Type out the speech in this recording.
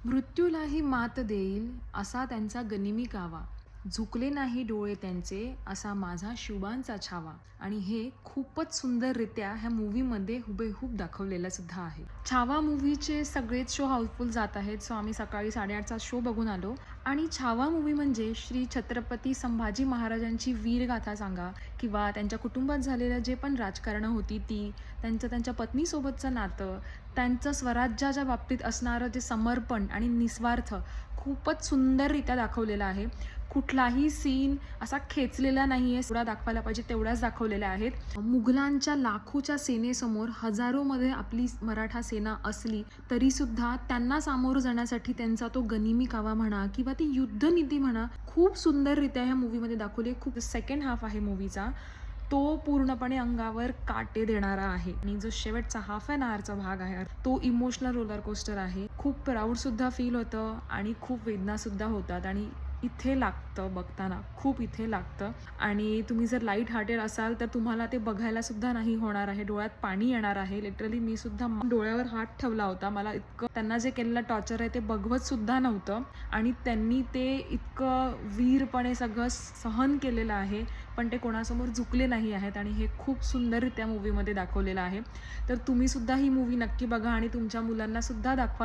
मृत्यूलाही मात देईल असा त्यांचा गनिमी कावा, झुकले नाही डोळे त्यांचे असा माझा शुभांचा छावा. आणि हे खूपच सुंदररित्या ह्या मूवीमध्ये हुबेहूब दाखवलेलं सुद्धा आहे. छावा मूवीचे सगळेच शो हाऊसफुल जात आहेत, सो आम्ही सकाळी 8:30चा शो बघून आलो. आणि छावा मूवी म्हणजे श्री छत्रपती संभाजी महाराजांची वीरगाथा सांगा, किंवा त्यांच्या कुटुंबात झालेलं जे पण राजकारणं होती ती, त्यांच्या पत्नीसोबतचं नातं, त्यांचं स्वराज्याच्या बाबतीत असणारं जे समर्पण आणि निस्वार्थ खूपच सुंदररित्या दाखवलेलं आहे. कुठलाही सीन असा खेचलेला नाही आहे, जेवढा दाखवायला पाहिजे तेवढ्याच दाखवलेल्या आहेत. मुघलांच्या लाखोच्या सेनेसमोर हजारोमध्ये आपली मराठा सेना असली तरीसुद्धा त्यांना सामोरं जाण्यासाठी त्यांचा तो गनिमी कावा म्हणा किंवा ती युद्धनीती म्हणा, खूप सुंदररित्या ह्या मूवीमध्ये दाखवली. खूप सेकंड हाफ आहे मूवीचा, तो पूर्णपणे अंगावर काटे देणारा आहे. आणि जो शेवटचा हाफ एन आवरचा भाग आहे तो इमोशनल रोलर कोस्टर आहे. खूप प्राऊडसुद्धा फील होतं आणि खूप वेदनासुद्धा होतात. आणि इथे लागतं बघताना, खूप इथे लागतं. आणि तुम्ही जर लाईट हार्टेड असाल तर तुम्हाला ते बघायला सुद्धा नाही होणार आहे, डोळ्यात पाणी येणार आहे. लिटरली मी सुद्धा डोळ्यावर हात ठेवला होता. मला इतकं त्यांना जे केलेलं टॉर्चर आहे ते बघवत सुद्धा नव्हतं. आणि त्यांनी ते इतकं वीरपणे सगळं सहन केलेलं आहे, पण ते कोणासमोर झुकले नाही आहेत. आणि हे खूप सुंदररित्या मूवीमध्ये दाखवलेलं आहे. तर तुम्ही सुद्धा ही मूवी नक्की बघा आणि तुमच्या मुलांना सुद्धा दाखवा.